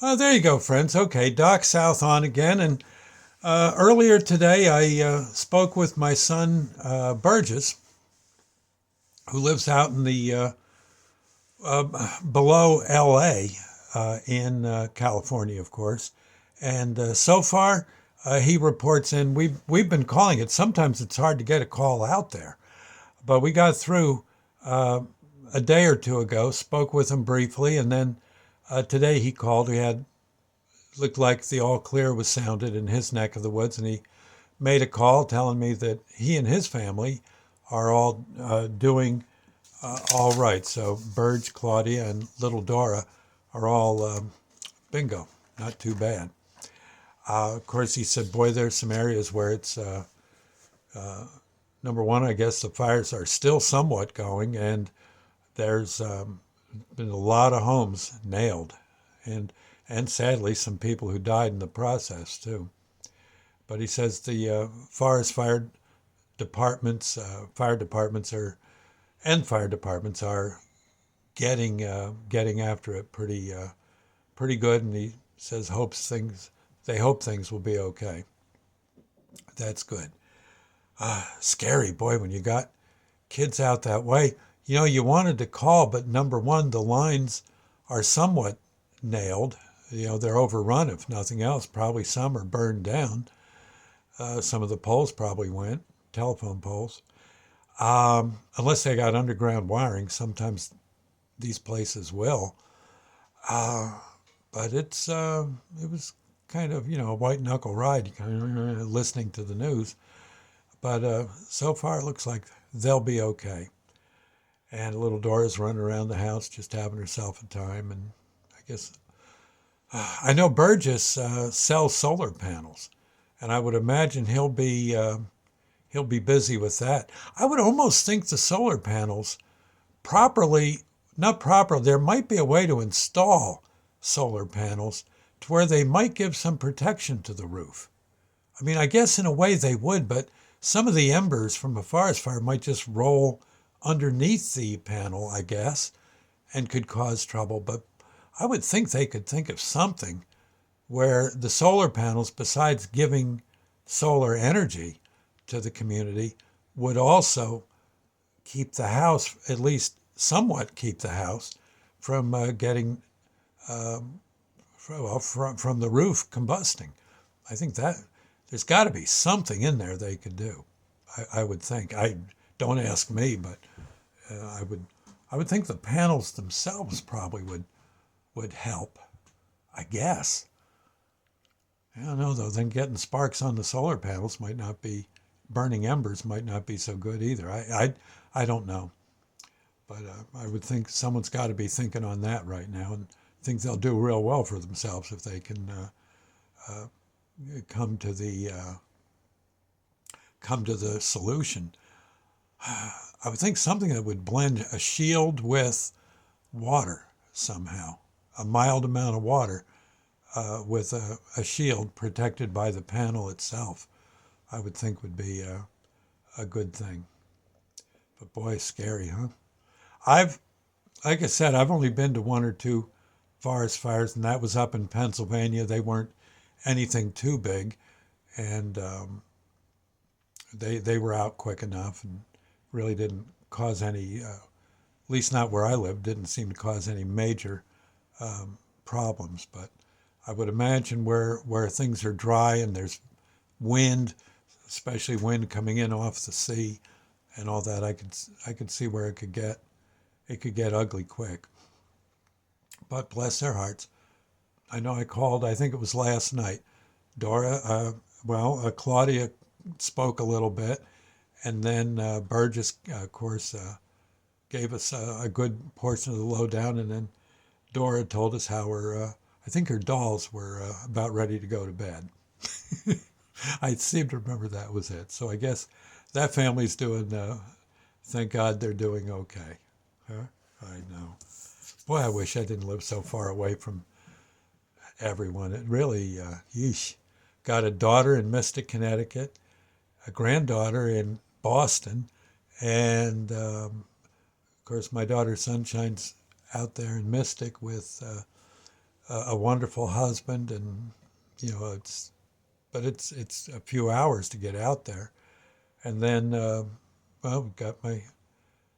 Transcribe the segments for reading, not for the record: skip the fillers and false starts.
There you go, friends. Okay, Doc South on again. And earlier today, I spoke with my son, Burgess, who lives out in the below LA in California, of course. And so far, he reports in. We've been calling it. Sometimes it's hard to get a call out there, but we got through a day or two ago. Spoke with him briefly, and then today he called. We had looked like the all clear was sounded in his neck of the woods, and he made a call telling me that he and his family are all doing all right. So Burge, Claudia, and little Dora are all bingo, not too bad. Of course, he said, boy, there's some areas where it's number one, I guess the fires are still somewhat going, and there's been a lot of homes nailed, and and sadly some people who died in the process too. But he says the forest fire departments are and fire departments are getting after it pretty good, and he says hopes things they hope things will be okay. That's good. Scary, boy, when you got kids out that way. You know, you wanted to call, but number one, the lines are somewhat nailed. You know, they're overrun, if nothing else. Probably some are burned down. Some of the poles probably went, telephone poles. Unless they got underground wiring, sometimes these places will. Uh, but it was kind of, a white knuckle ride, kind of listening to the news. But so far, it looks like they'll be okay. And little Dora's running around the house just having herself a time. And I guess I know Burgess sells solar panels, and I would imagine he'll be busy with that. I would almost think the solar panels properly, not proper. There might be a way to install solar panels to where they might give some protection to the roof. I mean, I guess in a way they would, but some of the embers from a forest fire might just roll underneath the panel, I guess, and could cause trouble. But I would think they could think of something where the solar panels, besides giving solar energy to the community, would also keep the house, at least somewhat keep the house from getting, from the roof combusting. I think that there's got to be something in there they could do. I would think. I don't ask me, but I would I would think the panels themselves probably would help. I guess. I don't know though. Then getting sparks on the solar panels might not be burning embers might not be so good either. I don't know, but I would think someone's got to be thinking on that right now and think they'll do real well for themselves if they can uh, come to the uh, come to the solution. I would think something that would blend a shield with water somehow, a mild amount of water with a shield protected by the panel itself. I would think would be a good thing. But boy, scary, huh? I've, like I said, I've only been to one or two forest fires, and that was up in Pennsylvania. They weren't anything too big, and they were out quick enough, and really didn't cause any, at least not where I lived, didn't seem to cause any major problems. But I would imagine where things are dry and there's wind, especially wind coming in off the sea and all that, I could see where it could get ugly quick. But bless their hearts. I know I called. I think it was last night. Dora, Claudia spoke a little bit, and then Burgess, of course, gave us a good portion of the lowdown, and then Dora told us how I think her dolls were about ready to go to bed. I seem to remember that was it. So I guess that family's doing, thank God they're doing okay. Huh? I know. Boy, I wish I didn't live so far away from everyone. It really, yeesh. Got a daughter in Mystic, Connecticut, a granddaughter in Boston, and of course, my daughter Sunshine's out there in Mystic with a wonderful husband, and it's a few hours to get out there, and then well, we've got my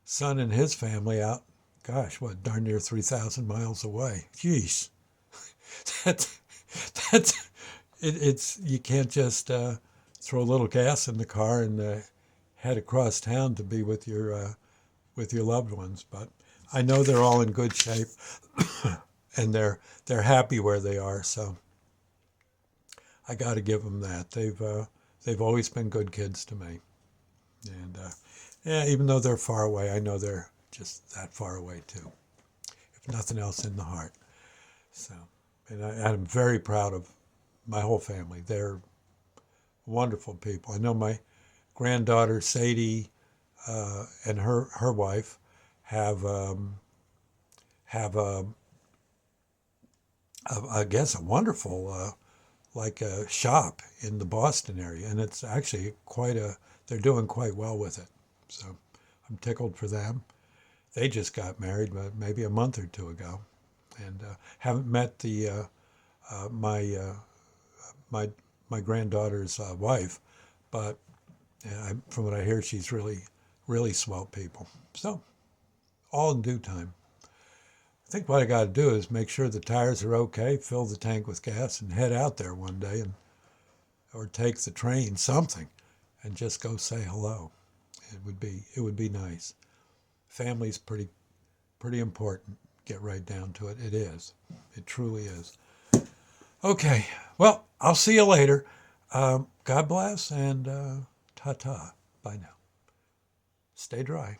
son and his family out. Gosh, what, darn near 3,000 miles away. Jeez, that's that's it's you can't just throw a little gas in the car and head across town to be with your loved ones. But I know they're all in good shape, and they're happy where they are. So I got to give them that. They've always been good kids to me, and yeah, even though they're far away, I know they're just that far away too. If nothing else, in the heart. So, I'm very proud of my whole family. They're wonderful people. I know my granddaughter Sadie and her wife have I guess a wonderful like a shop in the Boston area, and it's actually quite a. They're doing quite well with it, so I'm tickled for them. They just got married, but maybe a month or two ago, and haven't met the my my my granddaughter's wife, but from what I hear, she's really swell people. So all in due time. I think what I got to do is make sure the tires are okay, fill the tank with gas, and head out there one day, and or take the train, something, and just go say hello. It would be nice. Family's pretty important. Get right down to it. It is. It truly is. Okay. Well, I'll see you later. God bless and ta ta. Bye now. Stay dry.